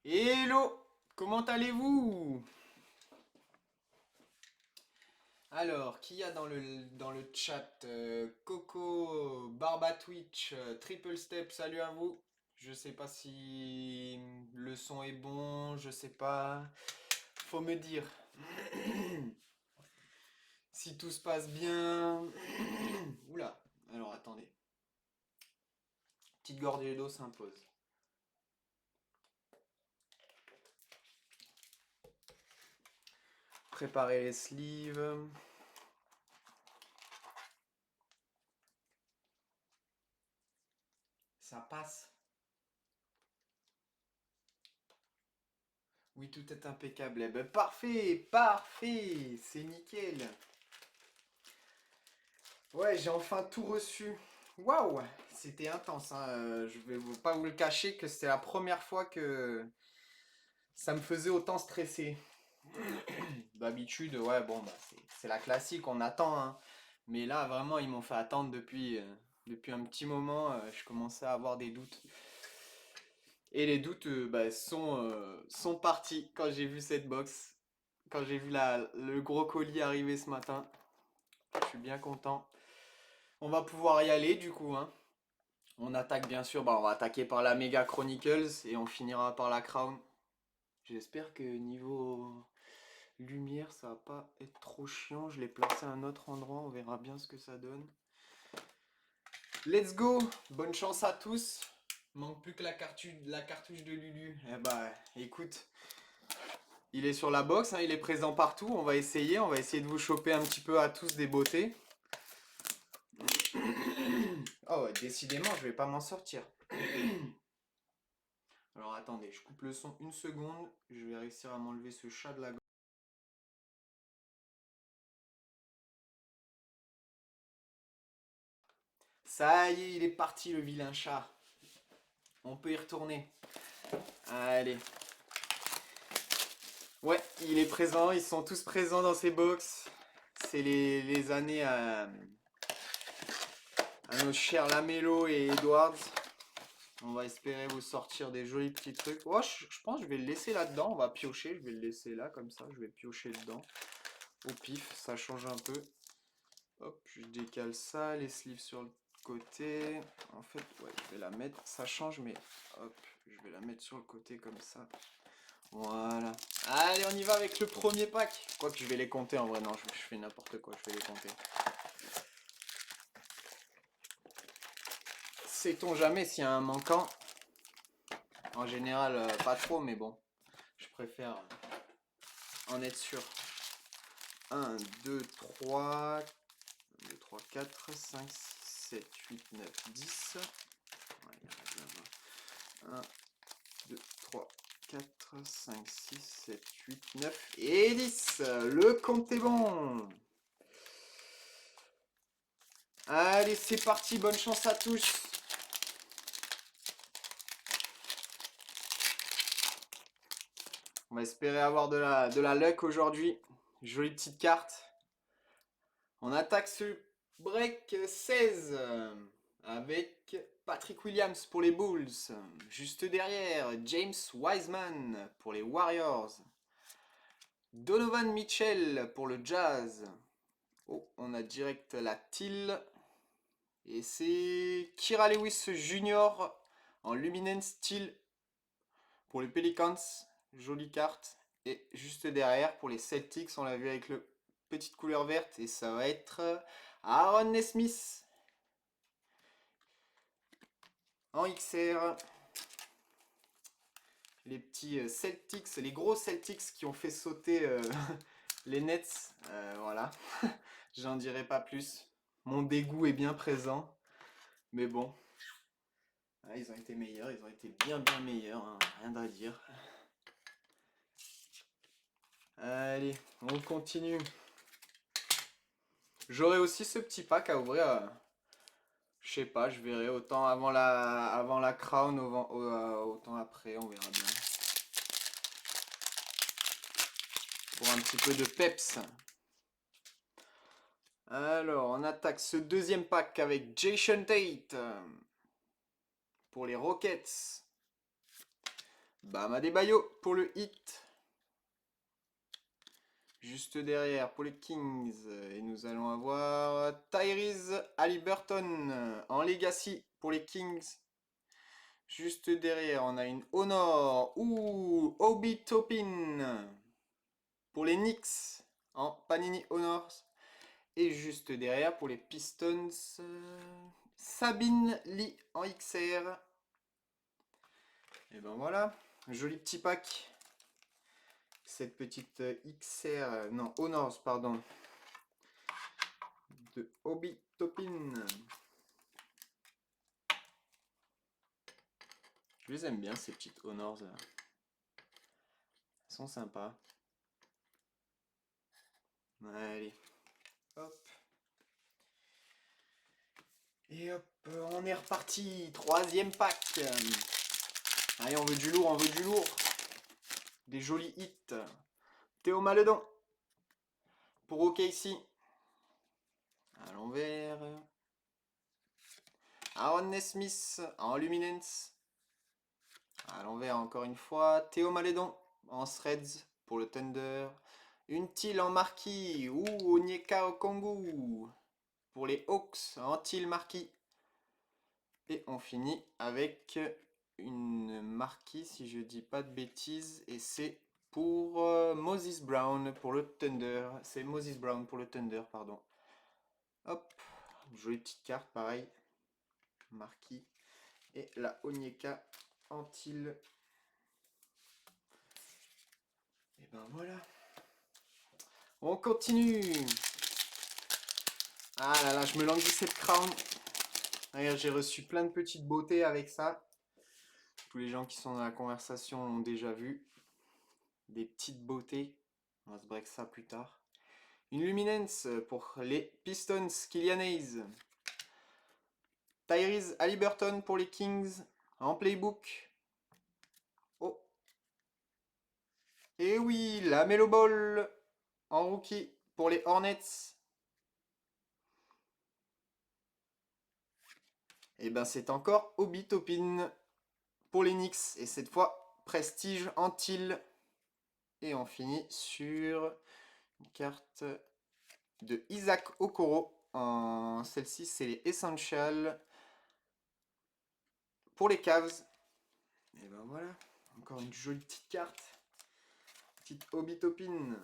Hello, comment allez-vous? Alors, qui y a dans le chat? Coco, Barba Twitch, Triple Step, salut à vous. Je sais pas si le son est bon, je sais pas. Faut me dire si tout se passe bien. Oula, alors attendez. Petite gorgée d'eau s'impose. Préparez les sleeves. Ça passe. Oui, tout est impeccable. Eh ben, parfait, parfait, c'est nickel. Ouais, j'ai enfin tout reçu. Waouh, c'était intense, hein. Je vais pas vous le cacher que c'était la première fois que ça me faisait autant stresser. D'habitude, ouais, bon, bah, c'est la classique, on attend, hein. Mais là, vraiment, ils m'ont fait attendre depuis un petit moment. Je commençais à avoir des doutes. Et les doutes bah, sont partis quand j'ai vu cette box. Quand j'ai vu le gros colis arriver ce matin. Je suis bien content. On va pouvoir y aller du coup, hein. On attaque bien sûr, bah, on va attaquer par la Mega Chronicles et on finira par la Crown. J'espère que niveau lumière ça va pas être trop chiant. Je l'ai placé à un autre endroit, on verra bien ce que ça donne. Let's go, bonne chance à tous. Manque plus que la cartouche de Lulu. Eh bah écoute, il est sur la box, hein, il est présent partout. On va essayer de vous choper un petit peu à tous des beautés. Oh, ouais, décidément, je vais pas m'en sortir. Alors attendez, je coupe le son une seconde. Je vais réussir à m'enlever ce chat de la gorge. Ça y est, il est parti le vilain chat. On peut y retourner. Allez. Ouais, il est présent, ils sont tous présents dans ces box. C'est les années à nos chers Lamelo et Edwards. On va espérer vous sortir des jolis petits trucs. Oh, je pense que je vais le laisser là-dedans. On va piocher. Je vais le laisser là, comme ça. Je vais piocher dedans. Au pif, ça change un peu. Hop, je décale ça. Les sleeves sur le côté. En fait, ouais, je vais la mettre. Ça change, mais hop, je vais la mettre sur le côté comme ça. Voilà. Allez, on y va avec le premier pack. Quoique je vais les compter en vrai. Non, je fais n'importe quoi. Je vais les compter. Sait-on jamais s'il y a un manquant? En général, pas trop, mais bon. Je préfère en être sûr. 1, 2, 3, 2, 3, 4, 5, 6, 7, 8, 9, 10. Ouais, il y en a bien 1, 2, 3, 4, 5, 6, 7, 8, 9 et 10. Le compte est bon. Allez, c'est parti. Bonne chance à tous. On va espérer avoir de la luck aujourd'hui. Jolie petite carte. On attaque ce break 16 avec Patrick Williams pour les Bulls. Juste derrière, James Wiseman pour les Warriors. Donovan Mitchell pour le Jazz. Oh, on a direct la Till. Et c'est Kira Lewis Jr. en Luminance Steel pour les Pelicans. Jolie carte. Et juste derrière, pour les Celtics, on l'a vu avec le petite couleur verte. Et ça va être Aaron Nesmith en XR. Les petits Celtics, les gros Celtics qui ont fait sauter les Nets. Voilà. J'en dirai pas plus. Mon dégoût est bien présent. Mais bon. Ah, ils ont été meilleurs. Ils ont été bien bien meilleurs, hein, rien à dire. Allez, on continue. J'aurai aussi ce petit pack à ouvrir. Je sais pas, je verrai. Autant avant la crown, autant après, on verra bien. Pour un petit peu de peps. Alors, on attaque ce deuxième pack avec Jason Tate pour les Rockets. Bam Adebayo pour le hit. Juste derrière pour les Kings. Et nous allons avoir Tyrese Haliburton en Legacy pour les Kings. Juste derrière, on a une Honor ou Obi Toppin pour les Knicks en Panini Honors. Et juste derrière pour les Pistons, Sabine Lee en XR. Et ben voilà, joli petit pack. Cette petite XR, non, Honors, pardon, de Obi Toppin. Je les aime bien, ces petites Honors. Elles sont sympas. Allez, hop. Et hop, on est reparti. Troisième pack. Allez, on veut du lourd, on veut du lourd. Des jolis hits. Théo Maledon. Pour OKC. À l'envers. Aaron Nesmith en Luminance. À l'envers encore une fois. Théo Maledon en Threads pour le Thunder. Une Teal en Marquis. Ou Onyeka Okongwu pour les Hawks en Teal Marquis. Et on finit avec une Marquis, si je dis pas de bêtises. Et c'est pour Moses Brown pour le Thunder. C'est Moses Brown pour le Thunder, pardon. Hop, jolie petite carte, pareil. Marquis. Et la Onyeka Antil. Et ben voilà. On continue. Ah là là, je me languis cette crown. Regarde, j'ai reçu plein de petites beautés avec ça. Tous les gens qui sont dans la conversation l'ont déjà vu. Des petites beautés. On va se break ça plus tard. Une Luminance pour les Pistons, Killian Hayes. Tyrese Haliburton pour les Kings en playbook. Oh. Et oui, la Melo Ball en rookie pour les Hornets. Et ben c'est encore Obi Toppin pour les Knicks. Et cette fois, Prestige en teal. Et on finit sur une carte de Isaac Okoro. Celle-ci, c'est les Essentials pour les Cavs. Et ben voilà, encore une jolie petite carte. Petite Obi Toppin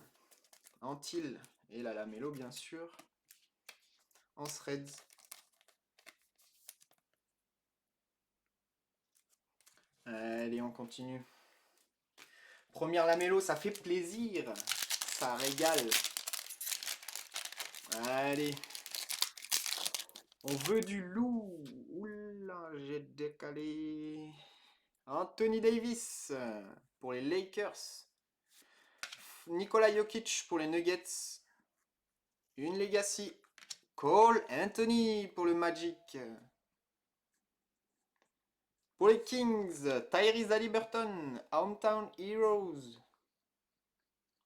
en teal. Et la Lamelo, bien sûr. En threads. Allez, on continue. Première Lamelo, ça fait plaisir. Ça régale. Allez. On veut du loup. Oula, j'ai décalé. Anthony Davis pour les Lakers. Nikola Jokic pour les Nuggets. Une Legacy. Cole Anthony pour le Magic. Pour les Kings, Tyrese Haliburton, Hometown Heroes.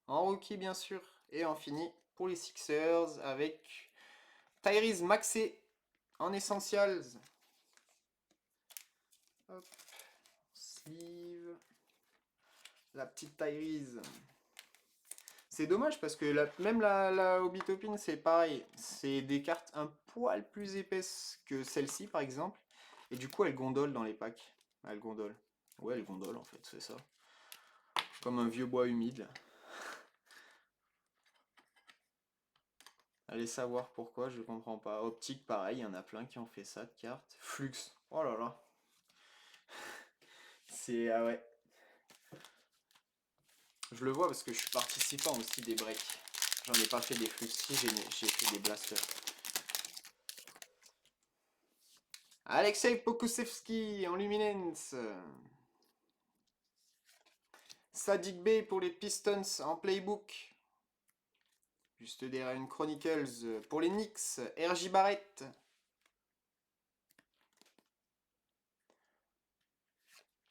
En rookie, bien sûr. Et on finit pour les Sixers avec Tyrese Maxey en Essentials. Hop. Sleeve. La petite Tyrese. C'est dommage parce que même la Obi Toppin, c'est pareil. C'est des cartes un poil plus épaisses que celle-ci, par exemple. Et du coup, elle gondole dans les packs. Elle gondole. Ouais, elle gondole, en fait, c'est ça. Comme un vieux bois humide. Allez savoir pourquoi, je comprends pas. Optique, pareil, il y en a plein qui ont fait ça de cartes. Flux. Oh là là. C'est... Ah ouais. Je le vois parce que je suis participant aussi des breaks. J'en ai pas fait des Fluxy, j'ai fait des blasters. Alexei Pokusevski en Luminance. Sadiq Bey pour les Pistons en playbook. Juste derrière une Chronicles pour les Knicks. RJ Barrett.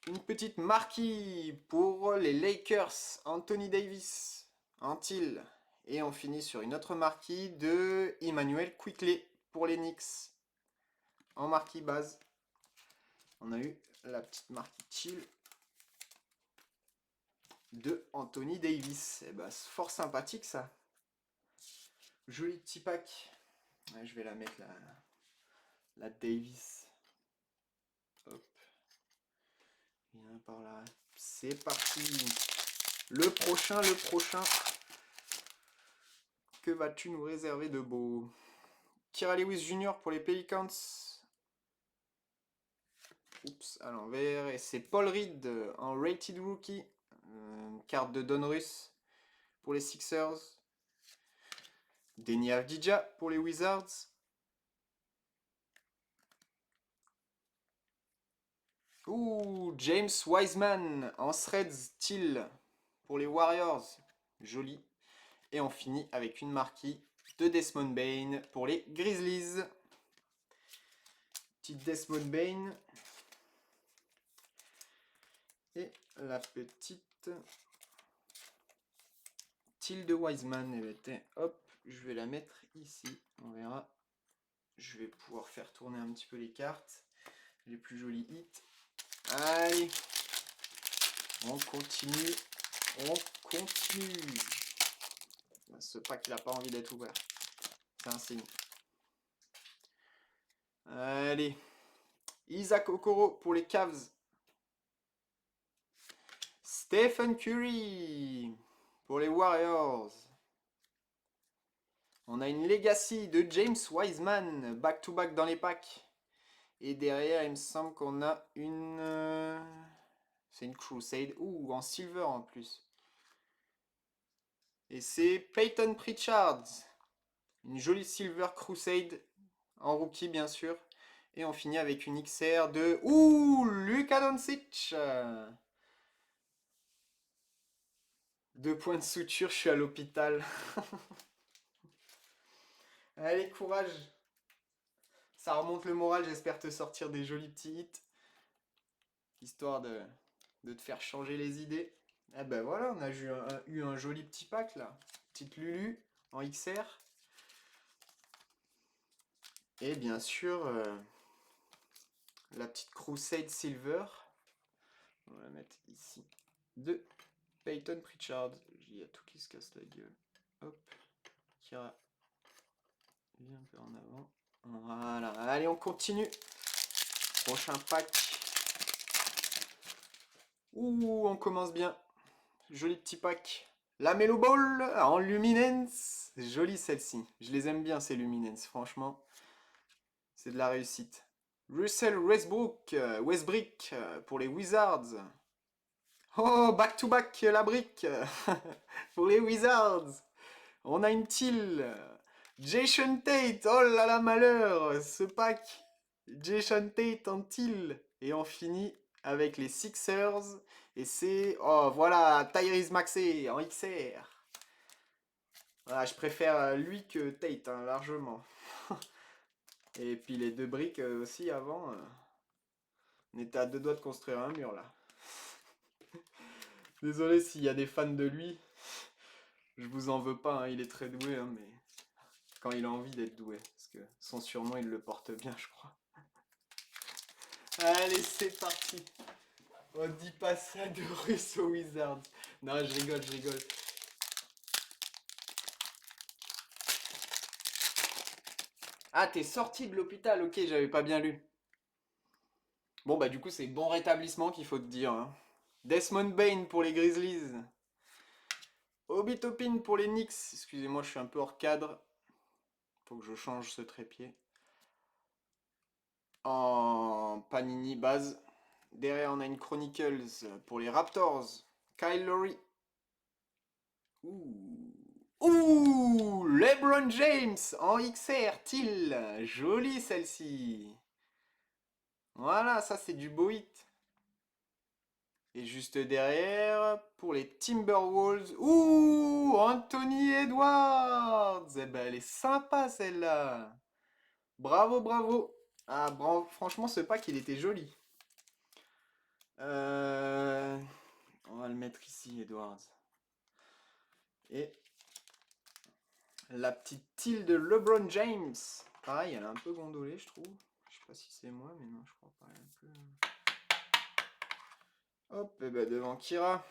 Une petite marquise pour les Lakers. Anthony Davis en teal. Et on finit sur une autre marquise de Emmanuel Quickley pour les Knicks. En marquis base. On a eu la petite marquise chill. de Anthony Davis. Et bah, c'est fort sympathique ça. Joli petit pack. Ouais, je vais la mettre la Davis. Hop. Viens par là. C'est parti. Le prochain. Que vas-tu nous réserver de beau? Kira Lewis Jr. pour les Pelicans. Oups, à l'envers. Et c'est Paul Reed en Rated Rookie. Carte de Donruss pour les Sixers. Deni Avdija pour les Wizards. Ouh, James Wiseman en Threads Teal pour les Warriors. Joli. Et on finit avec une marquée de Desmond Bane pour les Grizzlies. Petite Desmond Bane. Et la petite Teal de Wiseman. Et hop, je vais la mettre ici. On verra. Je vais pouvoir faire tourner un petit peu les cartes. Les plus jolis hits. Allez. On continue. Ce pack, il n'a pas envie d'être ouvert. C'est un signe. Allez. Isaac Okoro pour les Cavs. Stephen Curry pour les Warriors. On a une Legacy de James Wiseman, back-to-back dans les packs. Et derrière, il me semble qu'on a une... c'est une Crusade. Ouh, en silver en plus. Et c'est Peyton Pritchard. Une jolie Silver Crusade. En rookie, bien sûr. Et on finit avec une XR de... Ouh, Luka Doncic. 2 points de suture, je suis à l'hôpital. Allez, courage. Ça remonte le moral, j'espère te sortir des jolis petits hits. Histoire de te faire changer les idées. Eh ben voilà, on a eu un joli petit pack là. Petite Lulu en XR. Et bien sûr, la petite Crusade Silver. On va la mettre ici. De Peyton Pritchard. Il y a tout qui se casse la gueule. Hop. Kira. Viens un peu en avant. Voilà. Allez, on continue. Prochain pack. Ouh, on commence bien. Joli petit pack. La Melo Ball en Luminance. Jolie celle-ci. Je les aime bien ces Luminance, franchement. C'est de la réussite. Russell Westbrook pour les Wizards. Oh, back to back la brique pour les Wizards. On a une Teal. Jason Tate. Oh là là, malheur. Ce pack. Jason Tate en Teal. Et on finit avec les Sixers. Et c'est... Oh, voilà, Tyrese Maxey en XR. Voilà, je préfère lui que Tate, hein, largement. Et puis les 2 briques aussi avant. On était à 2 doigts de construire un mur là. Désolé s'il y a des fans de lui. Je vous en veux pas, hein, il est très doué, hein, mais quand il a envie d'être doué. Parce que son surnom, il le porte bien, je crois. Allez, c'est parti. On dit pas ça de Russe aux Wizards. Non, je rigole. Ah, t'es sorti de l'hôpital, ok, j'avais pas bien lu. Bon, bah du coup, c'est bon rétablissement qu'il faut te dire, hein. Desmond Bane pour les Grizzlies. Obi Toppin pour les Knicks. Excusez-moi, je suis un peu hors cadre. Faut que je change ce trépied. En Panini base. Derrière, on a une Chronicles pour les Raptors. Kyle Lowry. Ouh, LeBron James en XR, Till. Jolie celle-ci. Voilà, ça c'est du beau hit. Et juste derrière, pour les Timberwolves. Ouh, Anthony Edwards. Eh ben, elle est sympa celle-là. Bravo. Ah, bravo. Franchement, ce pack, il était joli. On va le mettre ici, Edwards. Et la petite Till de LeBron James. Pareil, elle est un peu gondolée, je trouve. Je sais pas si c'est moi, mais non, je crois pas. Elle est un peu... Hop, et ben devant Kira.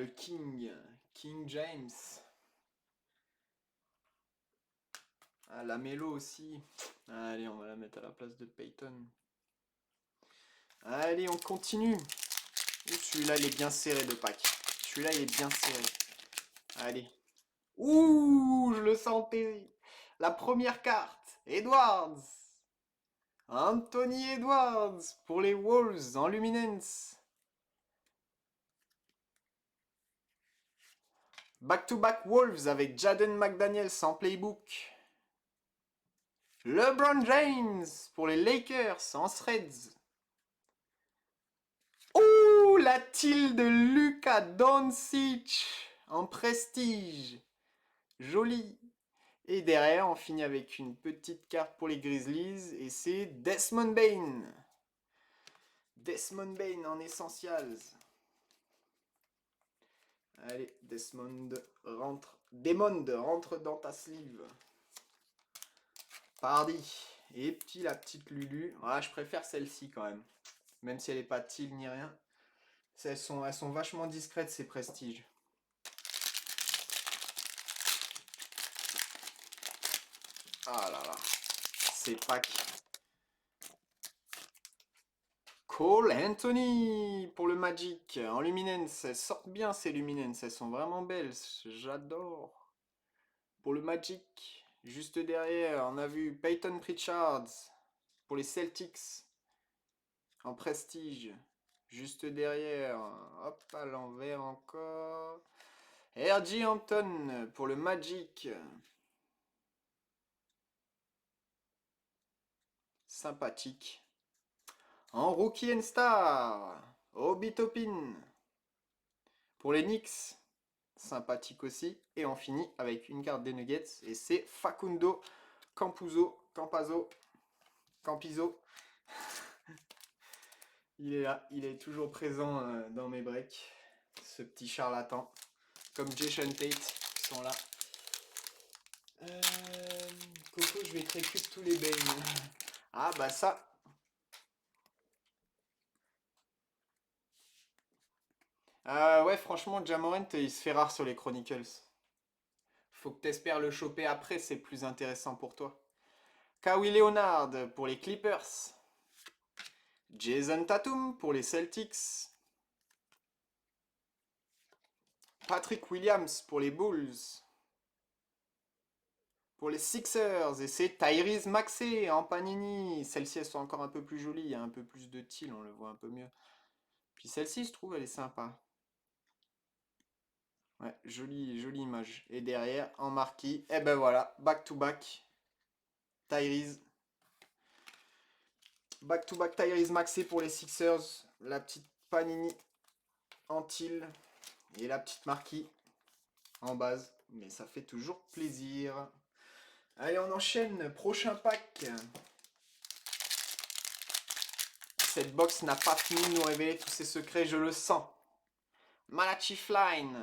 le King. King James. Ah, la Melo aussi. Allez, on va la mettre à la place de Peyton. Allez, on continue. Celui-là, il est bien serré de pack. Celui-là, il est bien serré. Allez. Ouh, je le sentais. La première carte. Edwards. Anthony Edwards pour les Wolves en Luminance. Back-to-back Wolves avec Jaden McDaniels en playbook. LeBron James pour les Lakers en Threads. Ouh, la tilde de Luka Doncic en prestige. Joli. Et derrière, on finit avec une petite carte pour les Grizzlies et c'est Desmond Bane. Desmond Bane en Essentials. Allez, Desmond rentre. Demond rentre dans ta sleeve. Pardi. Et petit la petite Lulu. Ah, je préfère celle-ci quand même. Même si elle n'est pas teal ni rien. Elles sont vachement discrètes ces prestiges. Ah là là. Ces packs. Cole Anthony pour le Magic en Luminance. Elles sortent bien ces Luminance. Elles sont vraiment belles. J'adore. Pour le Magic. Juste derrière, on a vu Peyton Pritchard pour les Celtics en prestige. Juste derrière, hop, à l'envers encore. R.J. Hampton pour le Magic. Sympathique. En Rookie and Star, Obi Toppin pour les Knicks. Sympathique aussi. Et on finit avec une carte des Nuggets. Et c'est Facundo Campazzo. Il est là, il est toujours présent dans mes breaks. Ce petit charlatan. Comme Jason Tate qui sont là. Coco, je vais te récupérer tous les bains. Ah bah ça. Ouais, franchement, Ja Morant, il se fait rare sur les Chronicles. Faut que t'espères le choper après, c'est plus intéressant pour toi. Kawhi Leonard pour les Clippers. Jason Tatum pour les Celtics. Patrick Williams pour les Bulls. Pour les Sixers, et c'est Tyrese Maxey en Panini. Celles-ci, elles sont encore un peu plus jolies, il y a un peu plus de teal, on le voit un peu mieux. Puis celle-ci, je trouve, elle est sympa. Ouais, jolie, jolie image. Et derrière, en marquis, et ben voilà, back to back. Tyrese. Back to back Tyrese Maxey pour les Sixers. La petite Panini en teal. Et la petite marquis en base. Mais ça fait toujours plaisir. Allez, on enchaîne. Prochain pack. Cette box n'a pas fini de nous révéler tous ses secrets, je le sens. Malachi Flynn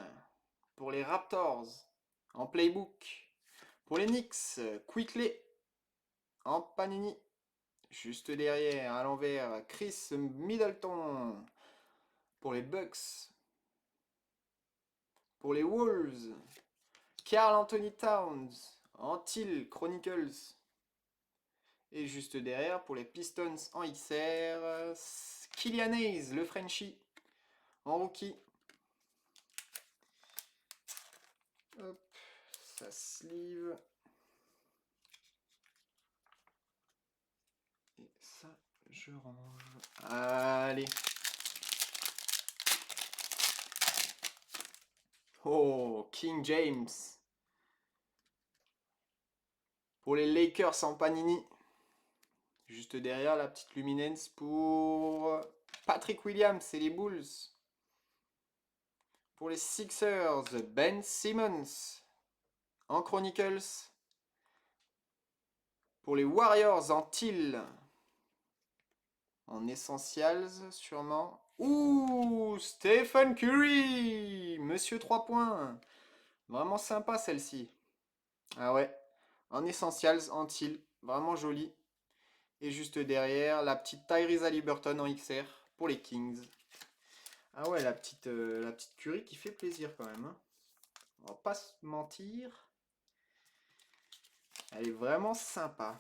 pour les Raptors en playbook. Pour les Knicks, Quickley en Panini. Juste derrière, à l'envers, Chris Middleton pour les Bucks. Pour les Wolves, Karl Anthony Towns en teal Chronicles. Et juste derrière, pour les Pistons en XR, Killian Hayes, le Frenchie, en rookie. Hop, sa sleeve. Et ça, je range. Allez. Oh, King James. Pour les Lakers en Panini. Juste derrière, la petite Luminance pour Patrick Williams et les Bulls. Pour les Sixers, Ben Simmons en Chronicles. Pour les Warriors en teal. En Essentials, sûrement. Ouh, Stephen Curry, Monsieur 3 points. Vraiment sympa celle-ci. Ah ouais, en Essentials, en teal. Vraiment joli. Et juste derrière, la petite Tyrese Haliburton en XR pour les Kings. Ah ouais, la petite Curie qui fait plaisir quand même, hein. On va pas se mentir. Elle est vraiment sympa.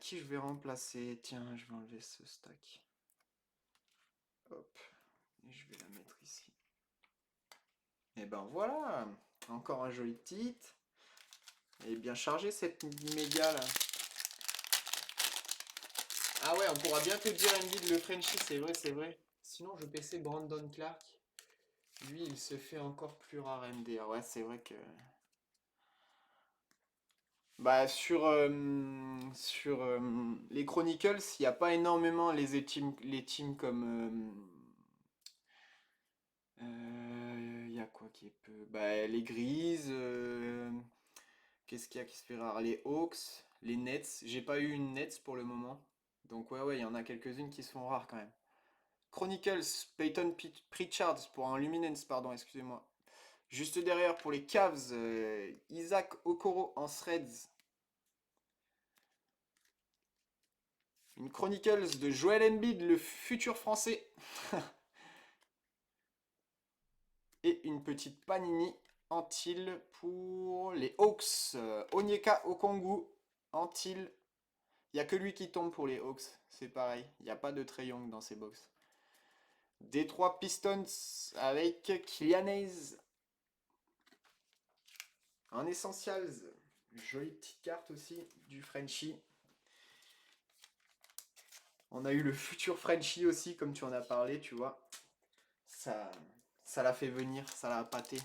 Qui je vais remplacer? Tiens, je vais enlever ce stack. Hop. Et je vais la mettre ici. Et ben voilà. Encore un joli titre. Elle est bien chargée cette méga là. Ah ouais, on pourra bientôt dire Embiid le Frenchie, c'est vrai, c'est vrai. Sinon, je PC Brandon Clark. Lui, il se fait encore plus rare MDR. Ouais, c'est vrai que... Bah, sur les Chronicles, il n'y a pas énormément les teams comme... Il y a quoi qui est peu... Bah, les Grises, qu'est-ce qu'il y a qui se fait rare? Les Hawks, les Nets. J'ai pas eu une Nets pour le moment. Donc ouais, il y en a quelques-unes qui se font rares quand même. Chronicles, Pritchard pour un Luminance, pardon, excusez-moi. Juste derrière pour les Cavs, Isaac Okoro en Threads. Une Chronicles de Joel Embiid, le futur français. Et une petite Panini Antil pour les Hawks. Onyeka Okongwu, Antil. Il n'y a que lui qui tombe pour les Hawks. C'est pareil. Il n'y a pas de Trae Young dans ces box. Détroit Pistons avec Kylian Hayes. En Essentials. Jolie petite carte aussi du Frenchie. On a eu le futur Frenchie aussi, comme tu en as parlé, tu vois. Ça l'a fait venir, ça l'a appâté.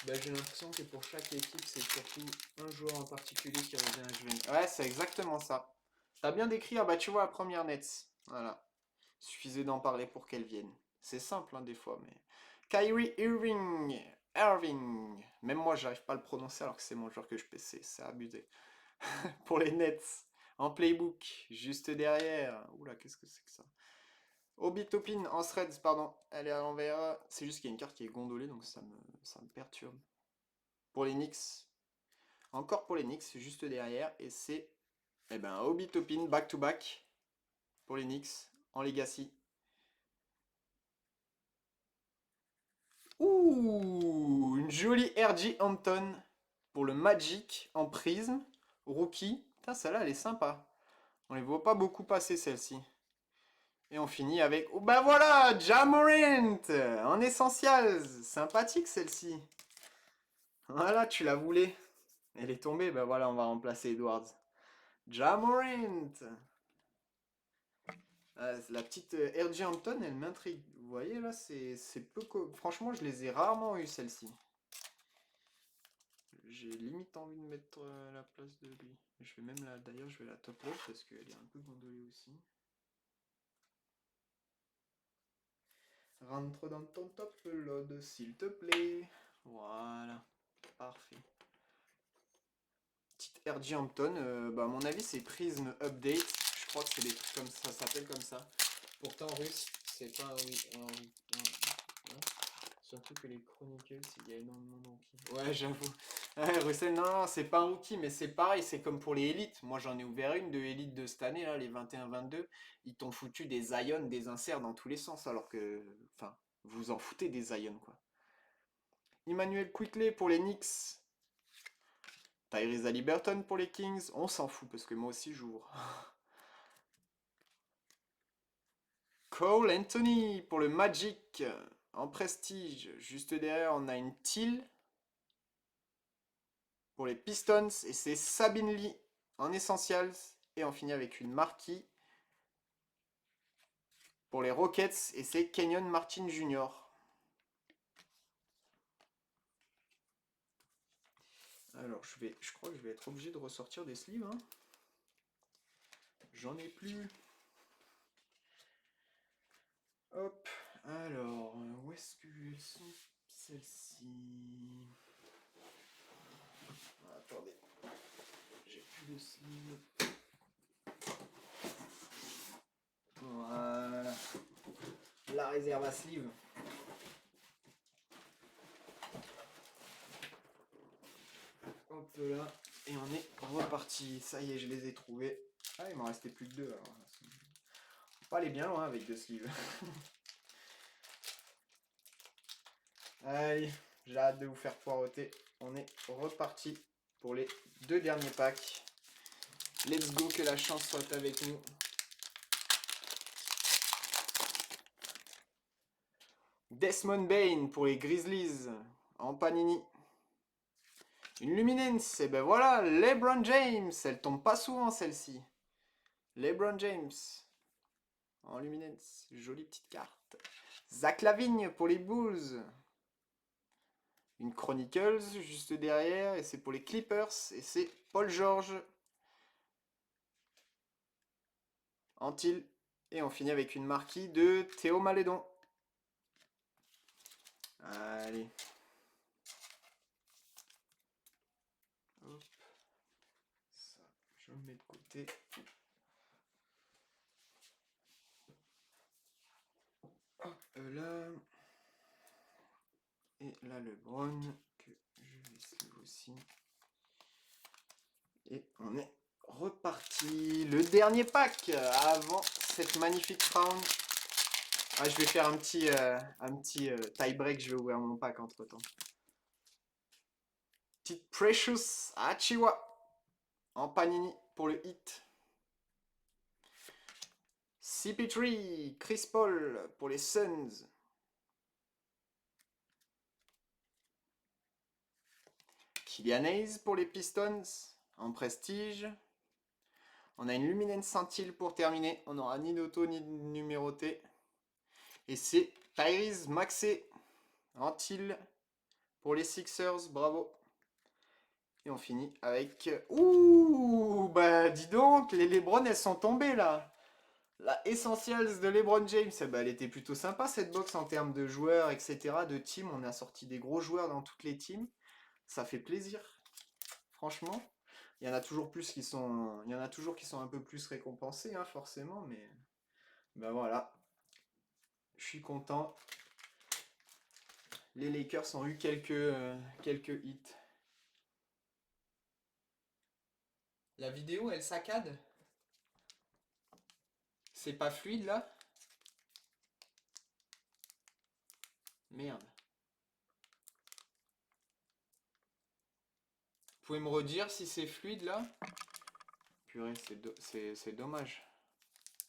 Bah, j'ai l'impression que pour chaque équipe, c'est surtout un joueur en particulier qui revient à Juventus. Ouais, c'est exactement ça. T'as bien décrit, ah bah tu vois la première Nets. Voilà. Suffisait d'en parler pour qu'elle vienne. C'est simple hein, des fois, mais... Kyrie Irving. Irving. Même moi, j'arrive pas à le prononcer alors que c'est mon joueur que je PC. C'est abusé. Pour les Nets. En playbook. Juste derrière. Oula, qu'est-ce que c'est que ça? Obi-Toppin en threads, pardon. Elle est à l'envers. C'est juste qu'il y a une carte qui est gondolée, donc ça me perturbe. Pour les Knicks. Encore pour les Knicks, juste derrière. Et c'est eh ben, Obi-Toppin back-to-back pour les Knicks en Legacy. Ouh, une jolie RJ Hampton pour le Magic en prisme. Rookie. Putain, celle-là, elle est sympa. On les voit pas beaucoup passer, celle-ci. Et on finit avec... Oh bah voilà, Ja Morant en Essentials. Sympathique, celle-ci. Voilà, tu la voulais. Elle est tombée, ben voilà, on va remplacer Edwards. Ja Morant. La petite RJ Hampton, elle m'intrigue. Vous voyez là, c'est peu... Franchement, je les ai rarement eues, celles-ci. J'ai limite envie de mettre la place de lui. Je vais même la... D'ailleurs, je vais la top load parce qu'elle est un peu gondolée aussi. Rentre dans ton top load, s'il te plaît. Voilà. Parfait. Petite RJ Hampton. Bah, à mon avis, c'est Prism Update. Je crois que c'est des trucs comme ça, ça s'appelle comme ça. Pourtant, russe, c'est pas hein. Surtout que les Chronicles, il y a énormément de rookies. Ouais, j'avoue. Ouais, Russell, non, c'est pas un rookie, mais c'est pareil, c'est comme pour les élites. Moi, j'en ai ouvert une de élite de cette année, là, les 21-22. Ils t'ont foutu des Zion, des inserts dans tous les sens, alors que, enfin, vous en foutez des Zion, quoi. Emmanuel Quickley pour les Knicks. Tyrese Haliburton pour les Kings. On s'en fout, parce que moi aussi, j'ouvre. Cole Anthony pour le Magic. En prestige, juste derrière, on a une Teal pour les Pistons. Et c'est Sabine Lee en Essentials. Et on finit avec une Marquis pour les Rockets. Et c'est Kenyon Martin Jr. Alors, je crois que je vais être obligé de ressortir des sleeves. Hein. J'en ai plus. Hop. Alors, où est-ce qu'elles sont celles-ci? Attendez. J'ai plus de sleeves. Voilà. La réserve à sleeve. Hop là. Et on est reparti. Ça y est, je les ai trouvés. Ah, il m'en restait plus que deux alors. Faut pas aller bien loin avec deux sleeves. Allez, j'ai hâte de vous faire poireauter. On est reparti pour les deux derniers packs. Let's go, que la chance soit avec nous. Desmond Bane pour les Grizzlies en Panini. Une Luminance, et ben voilà, LeBron James. Elle tombe pas souvent celle-ci. LeBron James en Luminance, jolie petite carte. Zach Lavigne pour les Bulls. Une Chronicles juste derrière, et c'est pour les Clippers, et c'est Paul George. Antil. Et on finit avec une marquise de Théo Malédon. Allez. Hop. Ça, je le mets de côté. Hop là. Et là, le LeBron, que je vais sleeve aussi. Et on est reparti. Le dernier pack avant cette magnifique round. Ah, je vais faire un petit tie break. Je vais ouvrir mon pack entre temps. Petite Precious Achiwa en Panini pour le hit. CP3 Chris Paul pour les Suns. Killian Hayes pour les Pistons en prestige. On a une Luminance Scintille pour terminer. On n'aura ni d'auto ni de numéroté. Et c'est Tyrese Maxey en teal pour les Sixers. Bravo. Et on finit avec... Ouh, bah dis donc, les LeBron, elles sont tombées là. La Essentials de LeBron James, eh ben, elle était plutôt sympa cette box en termes de joueurs, etc. De team, on a sorti des gros joueurs dans toutes les teams. Ça fait plaisir. Franchement, il y en a toujours plus qui sont, il y en a toujours qui sont un peu plus récompensés, hein, forcément, mais ben voilà, je suis content. Les Lakers ont eu quelques hits. La vidéo, elle saccade? C'est pas fluide là? Merde. Vous pouvez me redire si c'est fluide là? Purée, c'est dommage.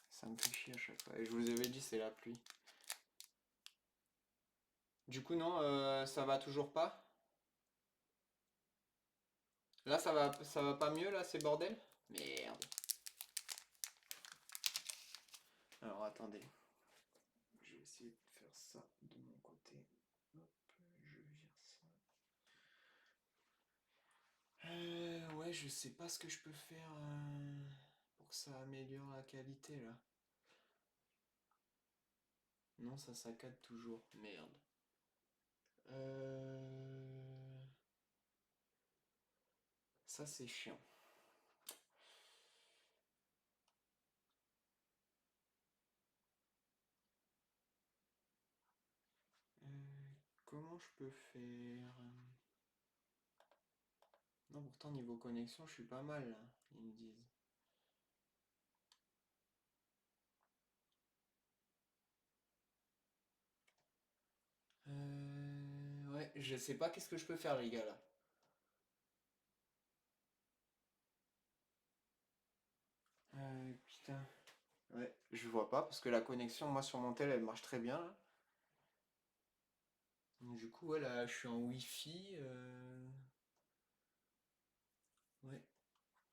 Ça me fait chier à chaque fois. Et je vous avais dit, c'est la pluie. Du coup, non, ça va toujours pas? Là, ça va pas mieux, là, c'est bordel? Merde. Alors, attendez. Je vais essayer de faire ça de mon côté. Hop, je vire ça. Ouais, je sais pas ce que je peux faire pour que ça améliore la qualité, là. Non, ça saccade toujours. Merde. Ça, c'est chiant. Comment je peux faire? Non, pourtant, niveau connexion, je suis pas mal, là, ils me disent. Ouais, je sais pas qu'est-ce que je peux faire, les gars, là. Putain. Ouais, je vois pas, parce que la connexion, moi, sur mon tel, elle marche très bien, là. Donc, du coup, ouais, là, je suis en Wi-Fi. Ouais.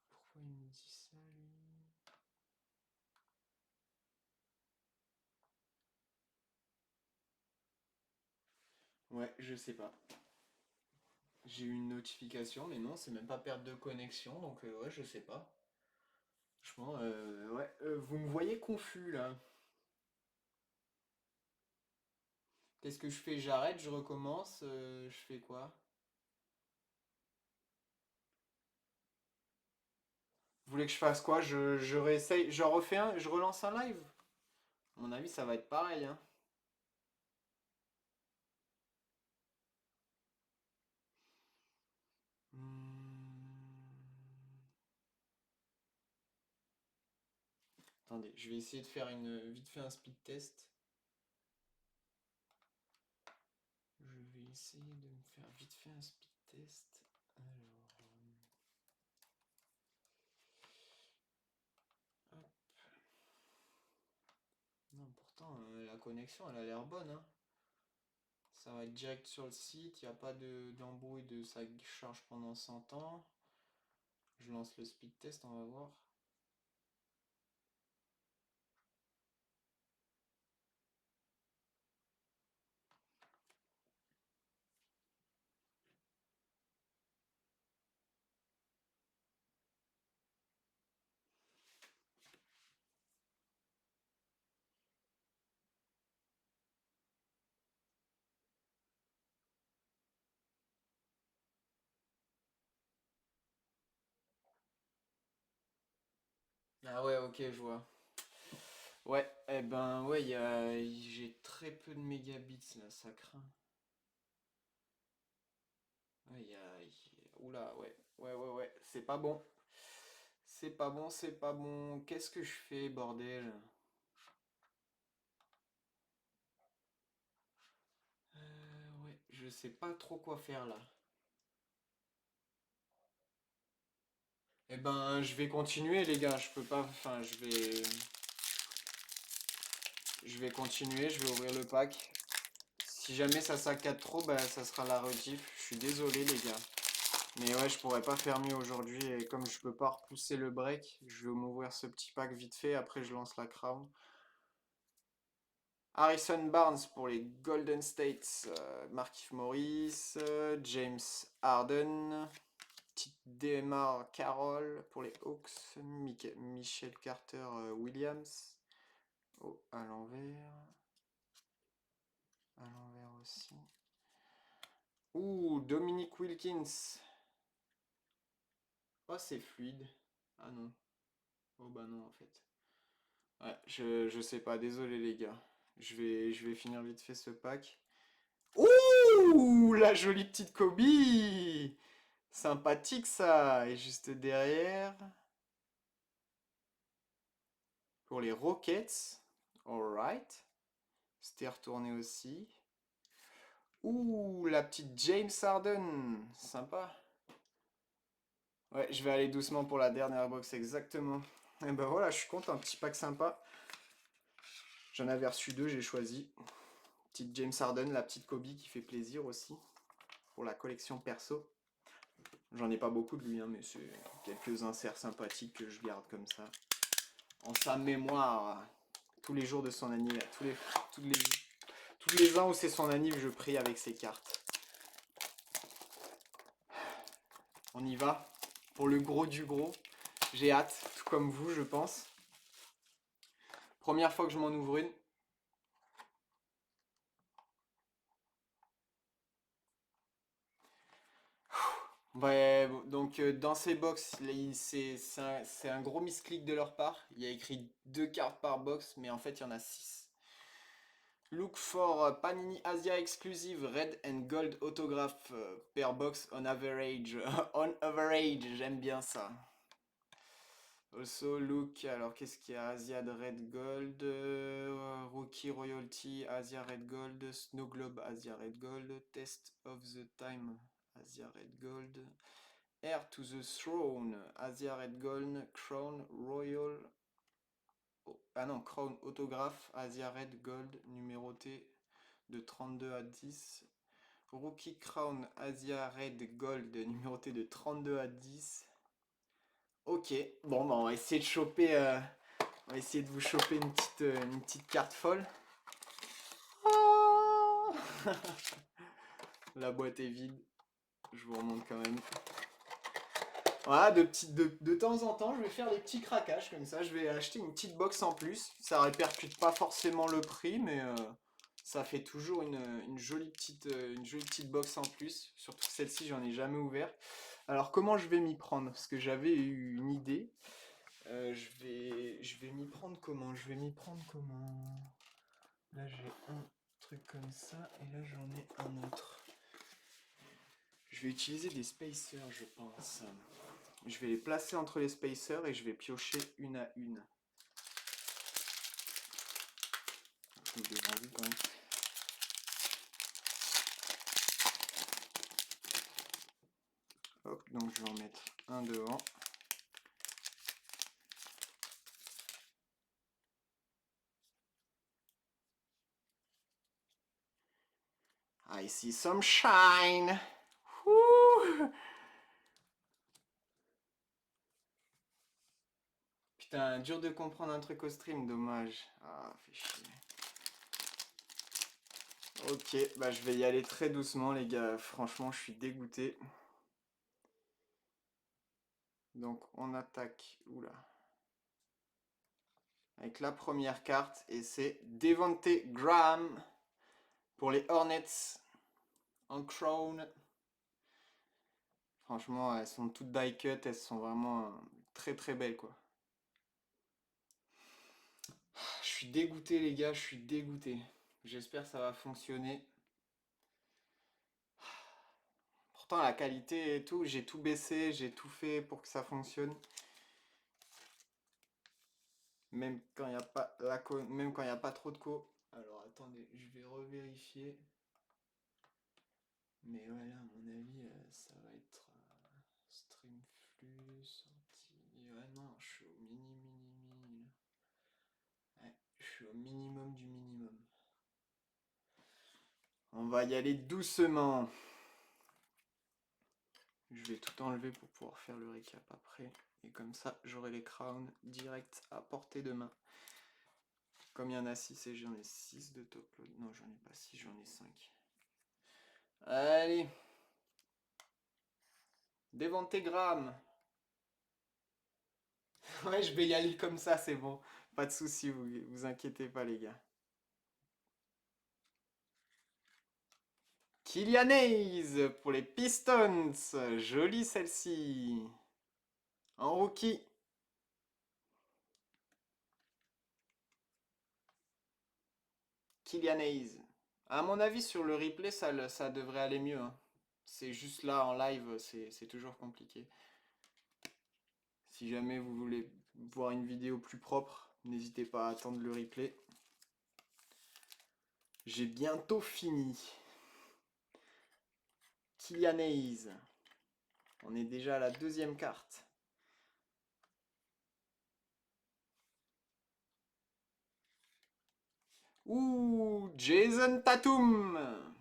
Pourquoi il me dit ça, lui? Ouais, je sais pas. J'ai eu une notification, mais non, c'est même pas perte de connexion, donc ouais, je sais pas. Franchement, ouais, vous me voyez confus là. Qu'est-ce que je fais? J'arrête, je recommence, je fais quoi? Vous voulez que je fasse quoi? Je réessaye, je refais un, je relance un live? À mon avis, ça va être pareil, hein. Hmm. Attendez, je vais essayer de faire vite fait un speed test. Je vais essayer de me faire vite fait un speed test. Alors, hop. Non, pourtant, la connexion, elle a l'air bonne, hein. Ça va être direct sur le site, il n'y a pas d'embrouille de ça charge pendant 100 ans. Je lance le speed test, on va voir. Ah ouais, ok, je vois. Ouais, eh ben ouais, j'ai très peu de mégabits là, ça craint. Ouais, oula, ouais, ouais, c'est pas bon. C'est pas bon, c'est pas bon. Qu'est-ce que je fais, bordel? Ouais, je sais pas trop quoi faire là. Eh ben, je vais continuer, les gars. Je peux pas. Enfin, je vais continuer. Je vais ouvrir le pack. Si jamais ça saccade trop, bah, ça sera la rediff. Je suis désolé, les gars. Mais ouais, je pourrais pas faire mieux aujourd'hui. Et comme je peux pas repousser le break, je vais m'ouvrir ce petit pack vite fait. Après, je lance la crown. Harrison Barnes pour les Golden States. Markieff Morris. James Harden. Petite DMR Carroll pour les Hawks. Michel Carter Williams. Oh, à l'envers. À l'envers aussi. Ouh, Dominic Wilkins. Oh, c'est fluide. Ah non. Oh bah non, en fait. Ouais, je sais pas. Désolé, les gars. Je vais finir vite fait ce pack. Ouh, la jolie petite Kobe. Sympathique, ça. Et juste derrière, pour les Rockets. Alright. C'était retourné aussi. Ouh, la petite James Harden. Sympa. Ouais, je vais aller doucement pour la dernière box, exactement. Et ben voilà, je suis content, un petit pack sympa. J'en avais reçu deux, j'ai choisi. Petite James Harden, la petite Kobe qui fait plaisir aussi. Pour la collection perso. J'en ai pas beaucoup de lui, hein, mais c'est quelques inserts sympathiques que je garde comme ça. En sa mémoire, tous les jours de son anniversaire. Tous les ans où c'est son anniv, je prie avec ses cartes. On y va. Pour le gros du gros. J'ai hâte, tout comme vous, je pense. Première fois que je m'en ouvre une. Ouais, donc dans ces box, c'est un gros misclick de leur part. Il y a écrit 2 cartes par box, mais en fait il y en a 6. Look for Panini Asia Exclusive Red and Gold Autograph per box on average. On average, j'aime bien ça. Also look, alors qu'est-ce qu'il y a? Asia de Red Gold, Rookie Royalty, Asia Red Gold, Snow Globe Asia Red Gold, Test of the Time Asia Red Gold, Heir to the Throne Asia Red Gold, Crown Royal, oh, ah non, Crown Autograph Asia Red Gold, numéroté de 32 à 10, Rookie Crown Asia Red Gold, numéroté de 32 à 10. Ok, bon bah on va essayer de choper, on va essayer de vous choper une petite carte folle. Ah la boîte est vide, je vous remonte quand même. Voilà, de temps en temps, je vais faire des petits craquages comme ça. Je vais acheter une petite box en plus. Ça répercute pas forcément le prix, mais ça fait toujours une jolie petite box en plus. Surtout que celle-ci, j'en ai jamais ouvert. Alors, comment je vais m'y prendre? Parce que j'avais eu une idée. Je vais m'y prendre comment? Je vais m'y prendre comment? Là, j'ai un truc comme ça, et là, j'en ai un autre. Je vais utiliser des spacers, je pense. Je vais les placer entre les spacers et je vais piocher une à une. je l'ai devant vous quand même. Hop, donc je vais en mettre un devant. I see some shine. Wouh! Putain, dur de comprendre un truc au stream, dommage. Ah, fait chier. Ok, bah je vais y aller très doucement les gars, franchement je suis dégoûté. Donc on attaque, oula, avec la première carte et c'est Devonte Graham pour les Hornets en Crown. Franchement elles sont toutes die cut, elles sont vraiment très très belles quoi. Je suis dégoûté les gars, je suis dégoûté. J'espère que ça va fonctionner. Pourtant la qualité et tout, j'ai tout baissé, j'ai tout fait pour que ça fonctionne. Même quand il n'y a pas même quand il n'y a pas trop de co. Alors attendez, je vais revérifier. Mais voilà, à mon avis, ça va être stream flux, sortie. Ouais, non, je suis au mini. Ouais, je suis au minimum du minimum. On va y aller doucement. Je vais tout enlever pour pouvoir faire le récap après. Et comme ça, j'aurai les crowns direct à portée de main. Comme il y en a 6 et j'en ai 6 de top load. Non, j'en ai pas 6, j'en ai 5. Allez. Devonte Graham. Ouais, je vais y aller comme ça, c'est bon. Pas de soucis, vous inquiétez pas, les gars. Killian Hayes pour les Pistons. Jolie celle-ci. En rookie. Killian Hayes. À mon avis, sur le replay, ça devrait aller mieux, hein. C'est juste là, en live, c'est toujours compliqué. Si jamais vous voulez voir une vidéo plus propre, n'hésitez pas à attendre le replay. J'ai bientôt fini. Killian Hayes. On est déjà à la deuxième carte. Ouh, Jason Tatum.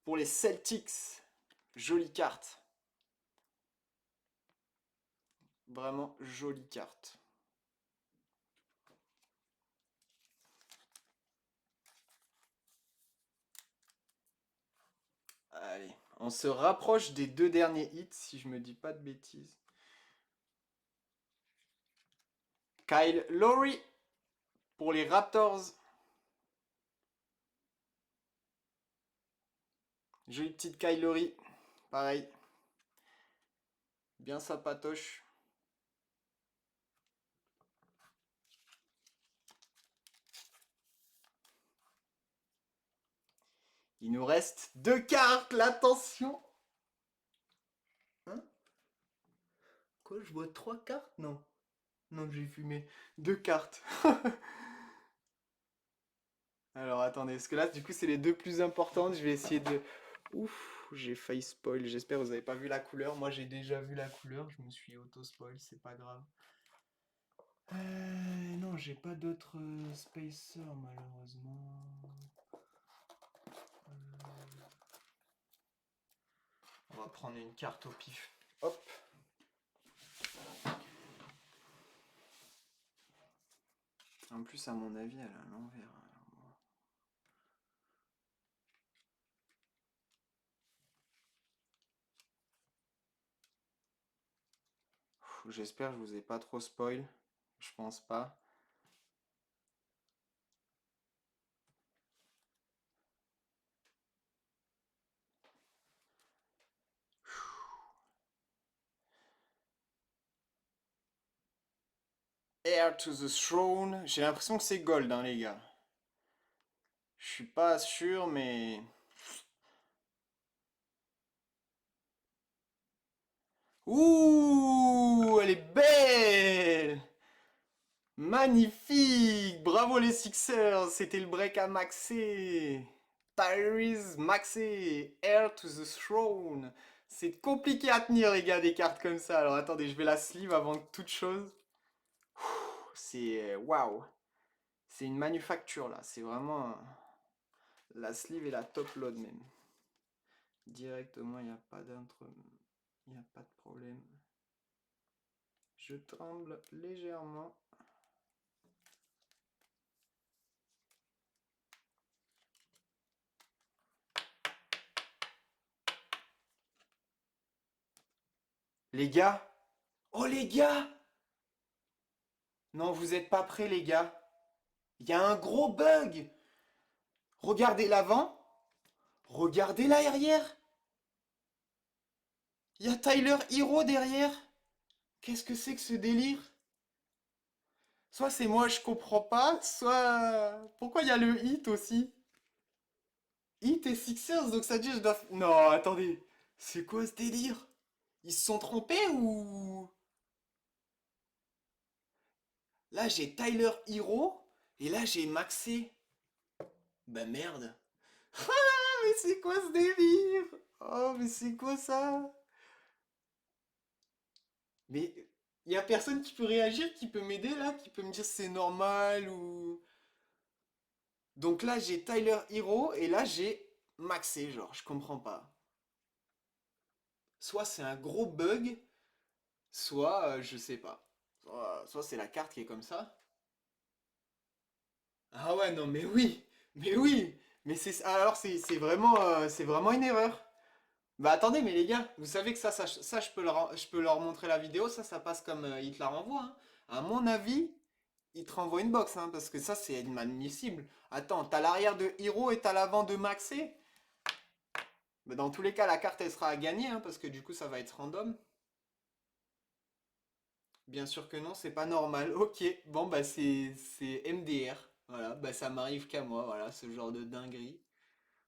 Pour les Celtics. Jolie carte. Vraiment jolie carte. Allez, on se rapproche des 2 derniers hits, si je me dis pas de bêtises. Kyle Lowry pour les Raptors. Jolie petite Kyle Lowry. Pareil. Bien sapatoche. Il nous reste 2 cartes, l'attention. Hein? Quoi, je vois 3 cartes? Non. Non, j'ai fumé. 2 cartes. Alors attendez, parce que là, du coup, c'est les 2 plus importantes. Je vais essayer de... Ouf, j'ai failli spoil. J'espère que vous n'avez pas vu la couleur. Moi, j'ai déjà vu la couleur. Je me suis auto-spoil, c'est pas grave. Non, j'ai pas d'autres spacers, malheureusement. On va prendre une carte au pif. Hop. En plus, à mon avis, elle est à l'envers. J'espère que je vous ai pas trop spoil. Je pense pas. Heir to the Throne. J'ai l'impression que c'est gold, hein, les gars. Je suis pas sûr, mais... Ouh, elle est belle! Magnifique! Bravo les Sixers! C'était le break à Maxey! Tyrese Maxey! Heir to the throne! C'est compliqué à tenir les gars des cartes comme ça. Alors attendez, je vais la sleeve avant toute chose. C'est... Waouh! C'est une manufacture là. C'est vraiment... La sleeve et la top load même. Directement, il n'y a pas d'intro... Il n'y a pas de problème. Je tremble légèrement. Les gars! Oh les gars! Non, vous êtes pas prêts les gars. Il y a un gros bug. Regardez l'avant. Regardez l'arrière. Il y a Tyler Hero derrière. Qu'est-ce que c'est que ce délire? Soit c'est moi je comprends pas, soit... Pourquoi il y a le hit aussi? Hit et Sixers, donc ça dit je dois... Non, attendez. C'est quoi ce délire? Ils se sont trompés ou... Là j'ai Tyler Hero et là j'ai Maxé. Bah merde. Ah mais c'est quoi ce délire? Oh mais c'est quoi ça? Mais il y a personne qui peut réagir, qui peut m'aider là, qui peut me dire si c'est normal ou... Donc là j'ai Tyler Hero et là j'ai Maxé, genre je comprends pas. Soit c'est un gros bug, soit je sais pas. Soit c'est la carte qui est comme ça. Ah ouais non mais oui, mais oui, mais c'est alors c'est vraiment une erreur. Bah attendez mais les gars, vous savez que ça je peux leur montrer la vidéo, ça passe comme il te la renvoie, hein. À mon avis, il te renvoie une box, hein, parce que ça, c'est inadmissible. Attends, t'as l'arrière de Hero et t'as l'avant de Maxé? Mais dans tous les cas, la carte, elle sera à gagner, hein, parce que du coup, ça va être random. Bien sûr que non, c'est pas normal. Ok, bon, bah c'est MDR. Voilà, bah ça m'arrive qu'à moi, voilà, ce genre de dinguerie.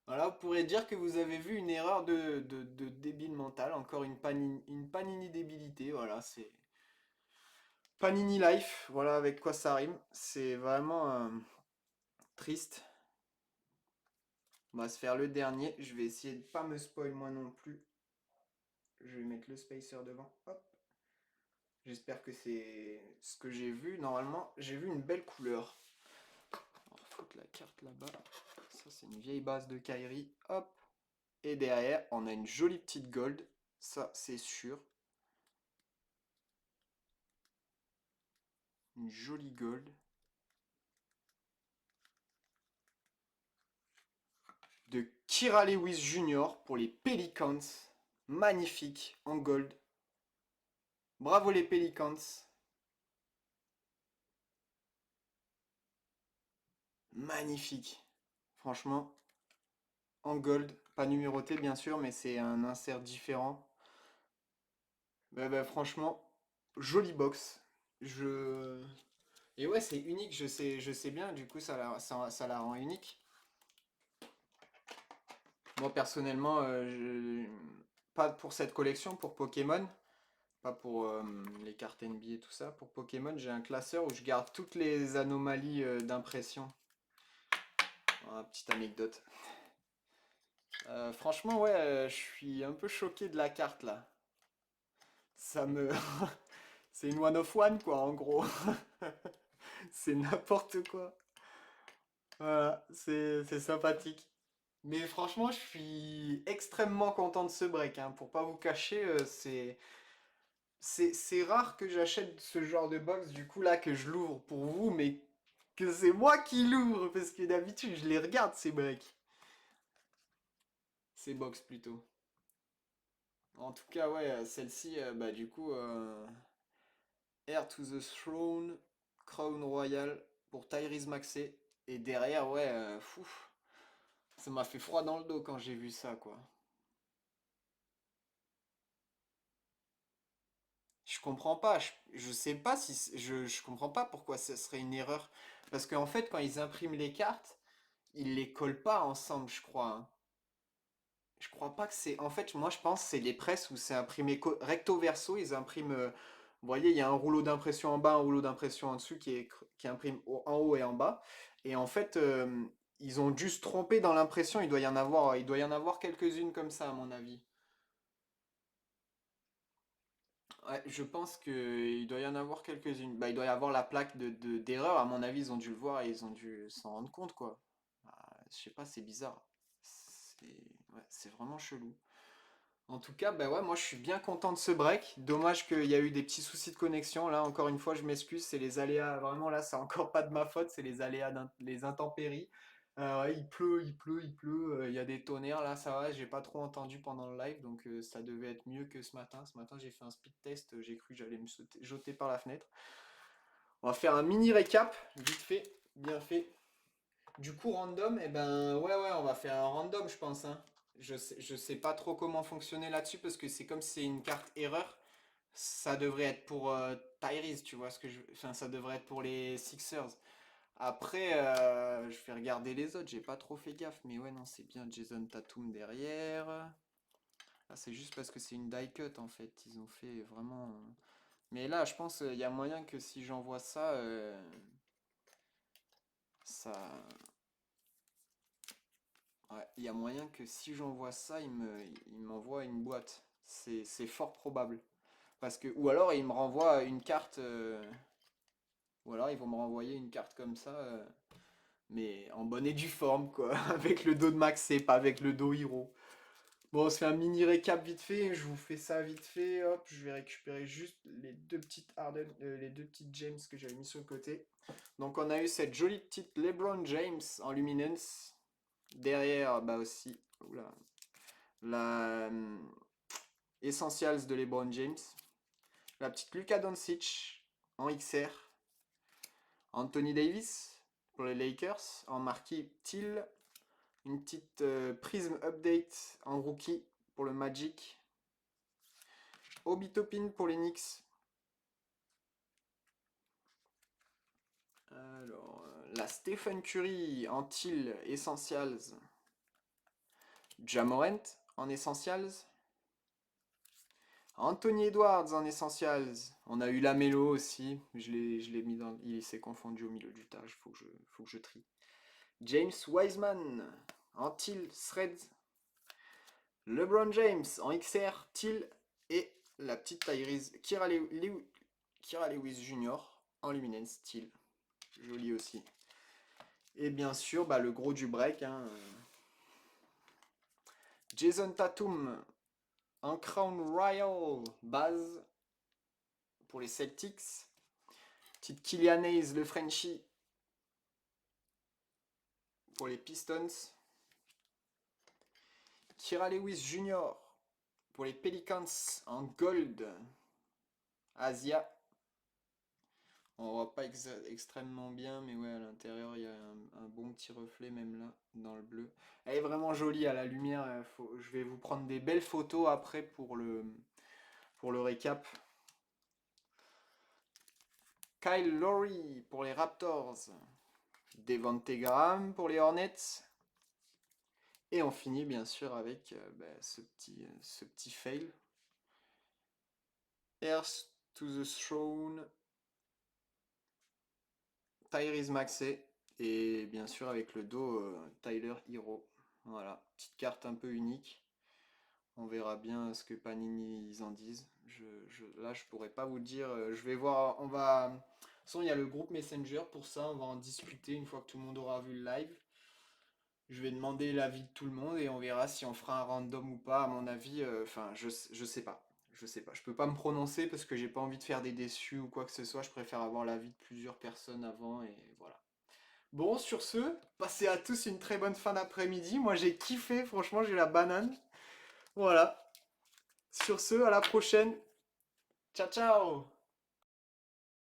Voilà, vous pourrez dire que vous avez vu une erreur de débile mental, encore une panini débilité, voilà, c'est... Panini Life, voilà avec quoi ça rime. C'est vraiment triste. On va se faire le dernier. Je vais essayer de pas me spoil moi non plus. Je vais mettre le spacer devant. Hop. J'espère que c'est ce que j'ai vu. Normalement, j'ai vu une belle couleur. On va foutre la carte là-bas. Ça, c'est une vieille base de Kairi. Hop. Et derrière, on a une jolie petite gold. Ça, c'est sûr. Une jolie gold. De Kira Lewis Jr. pour les Pelicans. Magnifique en gold. Bravo les Pelicans. Magnifique. Franchement, en gold, pas numéroté bien sûr, mais c'est un insert différent. Bah, franchement, jolie box. Je... Et ouais, c'est unique, je sais bien, du coup ça la rend unique. Moi personnellement, pas pour cette collection, pour Pokémon, pas pour les cartes NBA et tout ça. Pour Pokémon, j'ai un classeur où je garde toutes les anomalies d'impression. Voilà, petite anecdote. Franchement, ouais, je suis un peu choqué de la carte là. Ça me... C'est une one of one quoi, en gros. C'est n'importe quoi. Voilà, c'est sympathique. Mais franchement, je suis extrêmement content de ce break, hein. Pour pas vous cacher, c'est rare que j'achète ce genre de box, du coup là, que je l'ouvre pour vous, mais que c'est moi qui l'ouvre, parce que d'habitude, je les regarde, ces breaks. Ces box plutôt. En tout cas, ouais, celle-ci, bah du coup, Heir to the Throne, Crown Royal pour Tyrese Maxey. Et derrière, ouais, fou, ça m'a fait froid dans le dos quand j'ai vu ça, quoi. Je comprends pas, je sais pas si... Je comprends pas pourquoi ce serait une erreur. Parce qu'en fait, quand ils impriment les cartes, ils les collent pas ensemble, je crois, hein. Je crois pas que c'est... En fait, moi, je pense que c'est les presses où c'est imprimé recto verso, ils impriment Vous voyez, il y a un rouleau d'impression en bas, un rouleau d'impression en dessous qui imprime en haut et en bas. Et en fait, ils ont dû se tromper dans l'impression. Il doit y en avoir quelques-unes comme ça, à mon avis. Ouais, je pense qu'il doit y en avoir quelques-unes. Bah, il doit y avoir la plaque d'erreur. À mon avis, ils ont dû le voir et ils ont dû s'en rendre compte, quoi. Bah, je sais pas, c'est bizarre. C'est ouais, c'est vraiment chelou. En tout cas, bah ouais, moi je suis bien content de ce break. Dommage qu'il y a eu des petits soucis de connexion. Là, encore une fois, je m'excuse, c'est les aléas. Vraiment, là, c'est encore pas de ma faute, c'est les aléas, les intempéries. Ouais, il pleut, il pleut, il pleut. Il y a des tonnerres. Là, ça va, j'ai pas trop entendu pendant le live, donc ça devait être mieux que ce matin. Ce matin, j'ai fait un speed test. J'ai cru que j'allais jeter par la fenêtre. On va faire un mini récap, vite fait, bien fait. Du coup, random, eh ben ouais, on va faire un random, je pense, hein. Je sais pas trop comment fonctionner là-dessus parce que c'est comme si c'est une carte erreur. Ça devrait être pour Tyrese, tu vois ce que je... Enfin, ça devrait être pour les Sixers. Après, je vais regarder les autres, j'ai pas trop fait gaffe. Mais ouais, non, c'est bien Jason Tatum derrière. Ah, c'est juste parce que c'est une die cut en fait. Ils ont fait vraiment... Mais là, je pense qu'il y a moyen que si j'envoie ça, ça... Ouais, il y a moyen que si j'envoie ça, il m'envoie une boîte. C'est fort probable. Parce que, ou alors il me renvoie une carte, ou alors ils vont me renvoyer une carte comme ça, mais en bonne et due forme, quoi. Avec le dos de Maxé, pas avec le dos Hiro. Bon, on se fait un mini récap vite fait. Je vous fais ça vite fait. Hop, je vais récupérer juste les deux petites Harden, les deux petites James que j'avais mis sur le côté. Donc on a eu cette jolie petite LeBron James en Luminance. Derrière, bah aussi, oula, la Essentials de LeBron James, la petite Luka Doncic en XR, Anthony Davis pour les Lakers en marqué Till, une petite Prism Update en rookie pour le Magic, Obi Toppin pour les Knicks. Alors, la Stephen Curry en Till Essentials, Ja Morant en Essentials, Anthony Edwards en Essentials. On a eu la Melo aussi. Je l'ai mis dans. Il s'est confondu au milieu du tas. Faut que je trie. James Wiseman en Teal Threads. LeBron James en XR Teal. Et la petite Tyrese Kira Lewis Jr. en Luminance Teal. Joli aussi. Et bien sûr, bah, le gros du break. Hein. Jason Tatum en Crown Royal base pour les Celtics. Petite Killian Hayes, le Frenchie, pour les Pistons. Kira Lewis Jr. pour les Pelicans en gold. Asia. On voit pas extrêmement bien, mais ouais, à l'intérieur, il y a un bon petit reflet, même là, dans le bleu. Elle est vraiment jolie à la lumière. Je vais vous prendre des belles photos après pour le récap. Kyle Lowry pour les Raptors. Devonte Graham pour les Hornets. Et on finit bien sûr avec ce petit fail. Earth to the Throne, Tyrese Maxey, et bien sûr avec le dos Tyler Hero. Voilà, petite carte un peu unique. On verra bien ce que Panini ils en disent. Là, je pourrais pas vous dire. Je vais voir. On va. De toute façon, il y a le groupe Messenger pour ça. On va en discuter une fois que tout le monde aura vu le live. Je vais demander l'avis de tout le monde et on verra si on fera un random ou pas. À mon avis, enfin, je sais pas. Je sais pas. Je peux pas me prononcer parce que j'ai pas envie de faire des déçus ou quoi que ce soit. Je préfère avoir l'avis de plusieurs personnes avant et voilà. Bon, sur ce, passez à tous une très bonne fin d'après-midi. Moi, j'ai kiffé. Franchement, j'ai la banane. Voilà. Sur ce, à la prochaine. Ciao, ciao!